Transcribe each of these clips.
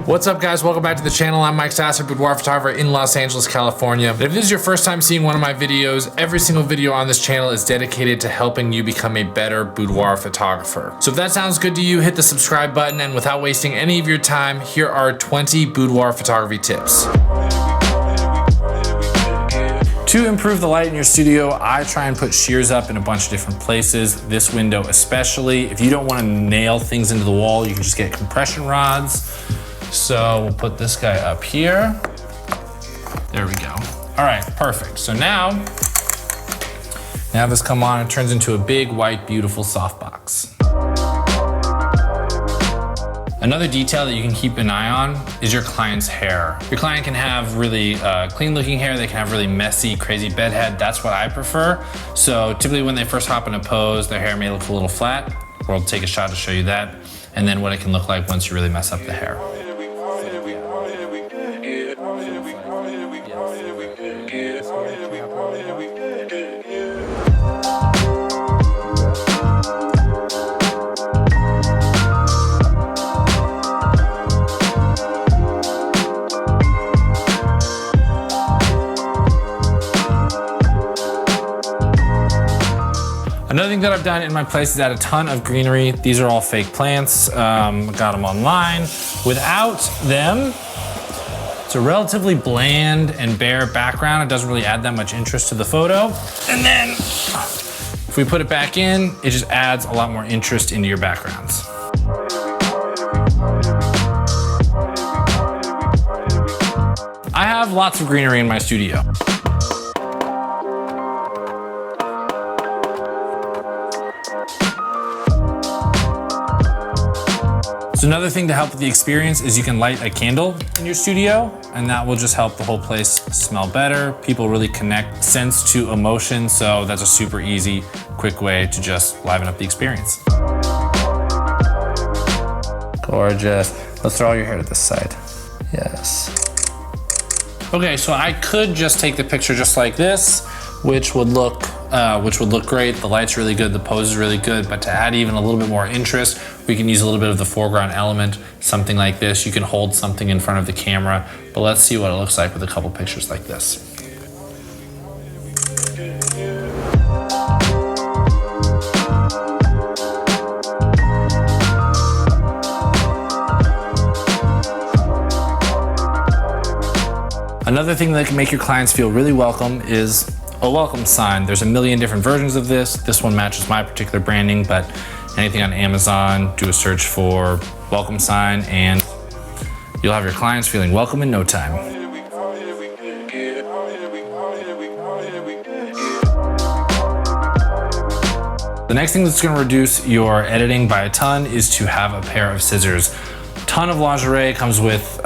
What's up guys, welcome back to the channel. I'm Mike Sasser, boudoir photographer in Los Angeles, California. If this is your first time seeing one of my videos, every single video on this channel is dedicated to helping you become a better boudoir photographer. So if that sounds good to you, hit the subscribe button, and without wasting any of your time, here are 20 boudoir photography tips. To improve the light in your studio, I try and put shears up in a bunch of different places, this window especially. If you don't want to nail things into the wall, you can just get compression rods. So we'll put this guy up here. There we go. All right, perfect. So now this come on, it turns into a big, white, beautiful softbox. Another detail that you can keep an eye on is your client's hair. Your client can have really clean looking hair, they can have really messy, crazy bedhead. That's what I prefer. So typically when they first hop in a pose, their hair may look a little flat. We'll take a shot to show you that. And then what it can look like once you really mess up the hair. Another thing that I've done in my place is add a ton of greenery. These are all fake plants. Got them online. Without them, it's a relatively bland and bare background. It doesn't really add that much interest to the photo. And then if we put it back in, it just adds a lot more interest into your backgrounds. I have lots of greenery in my studio. So another thing to help with the experience is you can light a candle in your studio, and that will just help the whole place smell better. People really connect sense to emotion, so that's a super easy, quick way to just liven up the experience. Gorgeous. Let's throw all your hair to this side. Yes. Okay, so I could just take the picture just like this, which would look great. The light's really good, the pose is really good, but to add even a little bit more interest, we can use a little bit of the foreground element, something like this. You can hold something in front of the camera, but let's see what it looks like with a couple pictures like this. Another thing that can make your clients feel really welcome is a welcome sign. There's a million different versions of this. This one matches my particular branding, but anything on Amazon, do a search for welcome sign and you'll have your clients feeling welcome in no time. The next thing that's gonna reduce your editing by a ton is to have a pair of scissors. A ton of lingerie comes with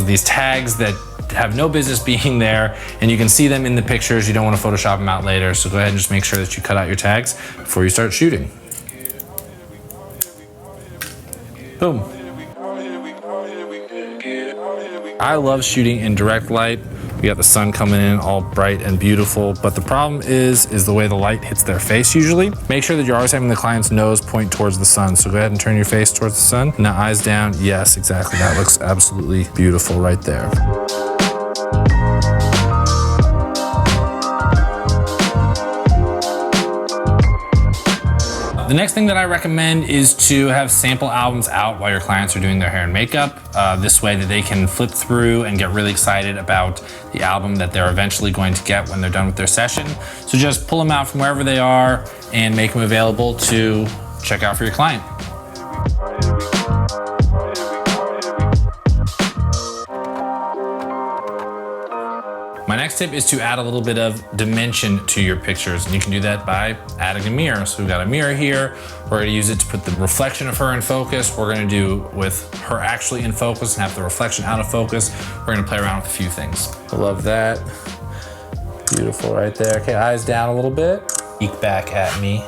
these tags that have no business being there, and you can see them in the pictures. You don't want to Photoshop them out later, so go ahead and just make sure that you cut out your tags before you start shooting. Boom. I love shooting in direct light. We got the sun coming in all bright and beautiful, but the problem is the way the light hits their face usually. Make sure that you're always having the client's nose point towards the sun. So go ahead and turn your face towards the sun. Now eyes down. Yes, exactly. That looks absolutely beautiful right there. The next thing that I recommend is to have sample albums out while your clients are doing their hair and makeup. This way that they can flip through and get really excited about the album that they're eventually going to get when they're done with their session. So just pull them out from wherever they are and make them available to check out for your client. My next tip is to add a little bit of dimension to your pictures, and you can do that by adding a mirror. So we've got a mirror here. We're gonna use it to put the reflection of her in focus. We're gonna do with her actually in focus and have the reflection out of focus. We're gonna play around with a few things. I love that. Beautiful right there. Okay, eyes down a little bit. Peek back at me.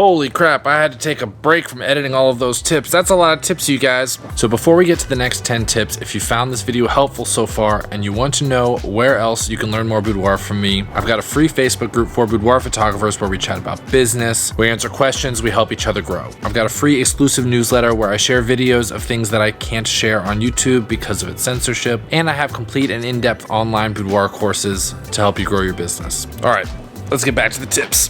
Holy crap, I had to take a break from editing all of those tips. That's a lot of tips, you guys. So before we get to the next 10 tips, if you found this video helpful so far and you want to know where else you can learn more boudoir from me, I've got a free Facebook group for boudoir photographers where we chat about business, we answer questions, we help each other grow. I've got a free exclusive newsletter where I share videos of things that I can't share on YouTube because of its censorship, and I have complete and in-depth online boudoir courses to help you grow your business. All right, let's get back to the tips.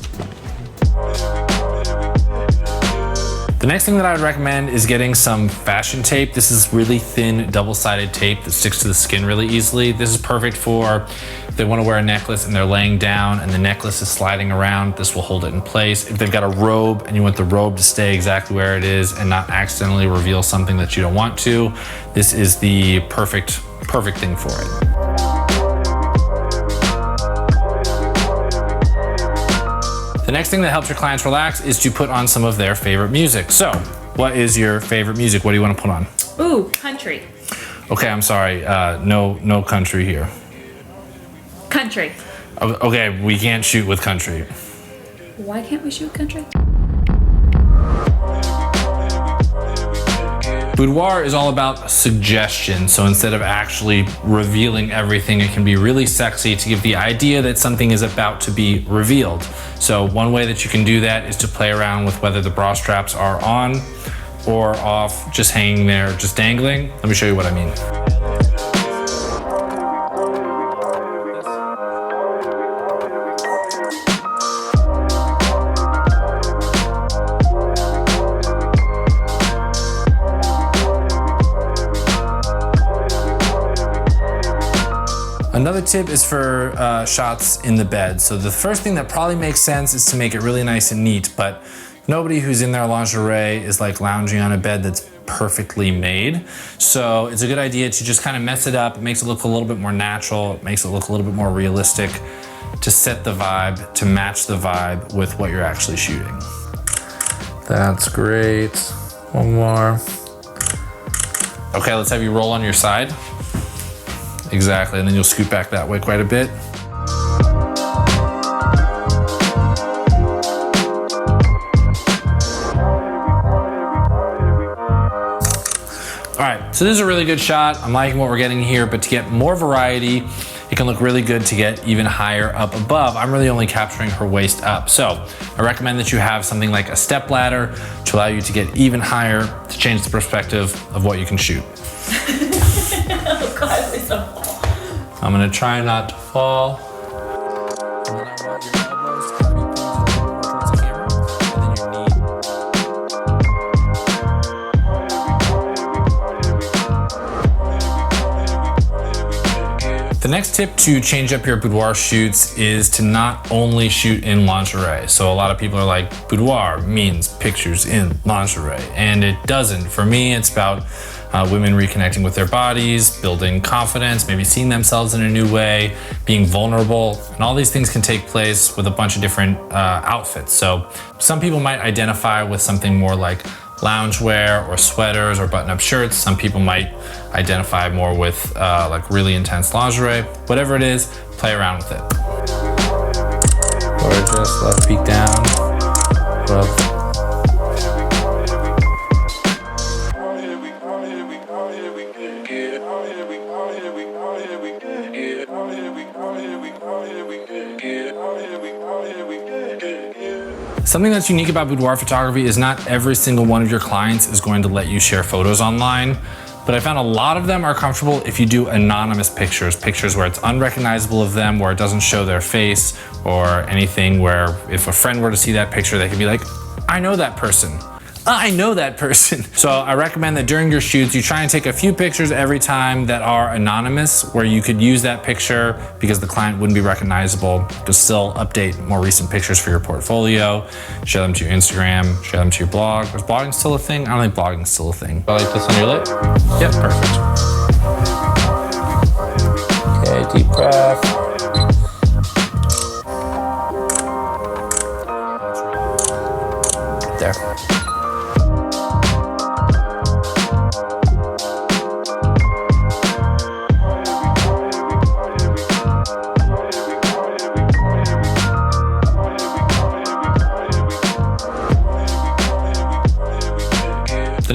The next thing that I would recommend is getting some fashion tape. This is really thin, double-sided tape that sticks to the skin really easily. This is perfect for if they want to wear a necklace and they're laying down and the necklace is sliding around, this will hold it in place. If they've got a robe and you want the robe to stay exactly where it is and not accidentally reveal something that you don't want to, this is the perfect thing for it. The next thing that helps your clients relax is to put on some of their favorite music. So, what is your favorite music? What do you want to put on? Ooh, country. Okay, I'm sorry. No country here. Country. Okay, we can't shoot with country. Why can't we shoot country? Boudoir is all about suggestion, so instead of actually revealing everything, it can be really sexy to give the idea that something is about to be revealed. So one way that you can do that is to play around with whether the bra straps are on or off, just hanging there, just dangling. Let me show you what I mean. Another tip is for shots in the bed. So the first thing that probably makes sense is to make it really nice and neat, but nobody who's in their lingerie is like lounging on a bed that's perfectly made. So it's a good idea to just kind of mess it up. It makes it look a little bit more natural. It makes it look a little bit more realistic to set the vibe, to match the vibe with what you're actually shooting. That's great. One more. Okay, let's have you roll on your side. Exactly, and then you'll scoot back that way quite a bit. All right, so this is a really good shot. I'm liking what we're getting here, but to get more variety, it can look really good to get even higher up above. I'm really only capturing her waist up. So I recommend that you have something like a step ladder to allow you to get even higher, to change the perspective of what you can shoot. Oh God, please don't fall. I'm gonna try not to fall. And then I want your elbows to be pointed towards the camera, and then your knee. The next tip to change up your boudoir shoots is to not only shoot in lingerie. So a lot of people are like, boudoir means pictures in lingerie, and it doesn't. For me, it's about women reconnecting with their bodies, building confidence, maybe seeing themselves in a new way, being vulnerable, and all these things can take place with a bunch of different outfits. So some people might identify with something more like loungewear or sweaters or button-up shirts. Some people might identify more with like really intense lingerie. Whatever it is, play around with it. Gorgeous, left peek down, love. Something that's unique about boudoir photography is not every single one of your clients is going to let you share photos online, but I found a lot of them are comfortable if you do anonymous pictures, pictures where it's unrecognizable of them, where it doesn't show their face or anything, where if a friend were to see that picture, they could be like, I know that person. I know that person. So I recommend that during your shoots, you try and take a few pictures every time that are anonymous, where you could use that picture because the client wouldn't be recognizable. You could still update more recent pictures for your portfolio, share them to your Instagram, share them to your blog. Is blogging still a thing? I don't think blogging's still a thing. I like this on your lip? Yep, perfect. Okay, deep breath. There.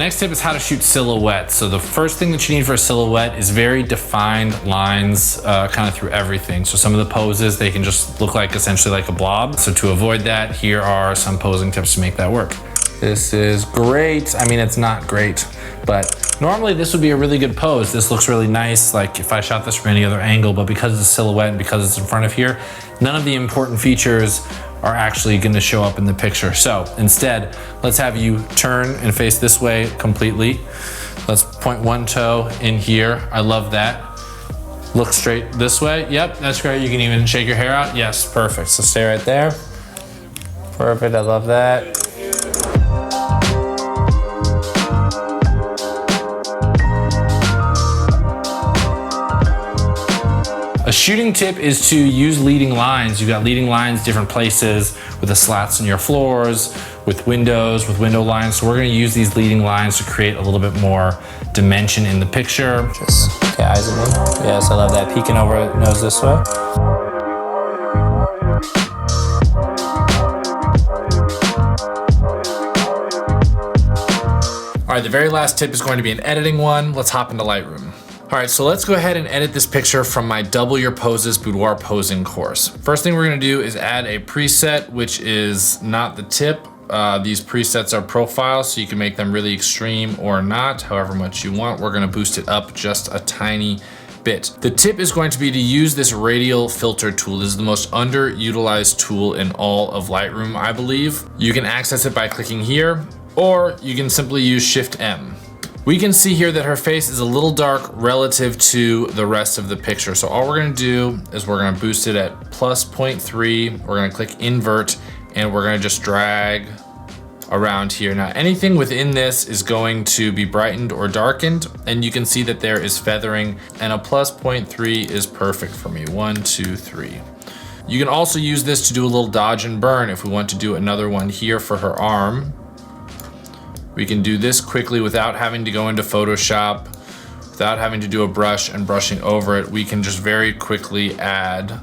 next tip is how to shoot silhouettes. So the first thing that you need for a silhouette is very defined lines kind of through everything. So some of the poses, they can just look like essentially like a blob. So to avoid that, here are some posing tips to make that work. This is great. I mean, it's not great, but normally this would be a really good pose. This looks really nice, like if I shot this from any other angle, but because it's a silhouette and because it's in front of here, none of the important features are actually gonna show up in the picture. So instead, let's have you turn and face this way completely. Let's point one toe in here. I love that. Look straight this way. Yep, that's great. You can even shake your hair out. Yes, perfect. So stay right there. Perfect, I love that. A shooting tip is to use leading lines. You've got leading lines different places with the slats in your floors, with windows, with window lines. So we're gonna use these leading lines to create a little bit more dimension in the picture. Just, okay, eyes at me. Yes, I love that. Peeking over nose this way. All right, the very last tip is going to be an editing one. Let's hop into Lightroom. All right, so let's go ahead and edit this picture from my Double Your Poses Boudoir posing course. First thing we're gonna do is add a preset, which is not the tip. These presets are profiles, so you can make them really extreme or not, however much you want. We're gonna boost it up just a tiny bit. The tip is going to be to use this radial filter tool. This is the most underutilized tool in all of Lightroom, I believe. You can access it by clicking here, or you can simply use Shift-M. We can see here that her face is a little dark relative to the rest of the picture. So all we're gonna do is we're gonna boost it at plus 0.3. We're gonna click invert and we're gonna just drag around here. Now anything within this is going to be brightened or darkened, and you can see that there is feathering, and a plus 0.3 is perfect for me. 1, 2, 3. You can also use this to do a little dodge and burn if we want to do another one here for her arm. We can do this quickly without having to go into Photoshop, without having to do a brush and brushing over it. We can just very quickly add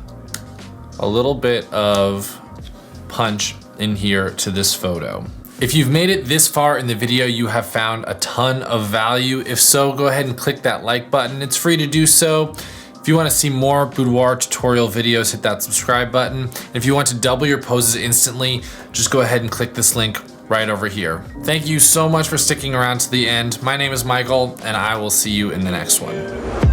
a little bit of punch in here to this photo. If you've made it this far in the video, you have found a ton of value. If so, go ahead and click that like button. It's free to do so. If you want to see more boudoir tutorial videos, hit that subscribe button. If you want to double your poses instantly, just go ahead and click this link right over here. Thank you so much for sticking around to the end. My name is Michael, and I will see you in the next one.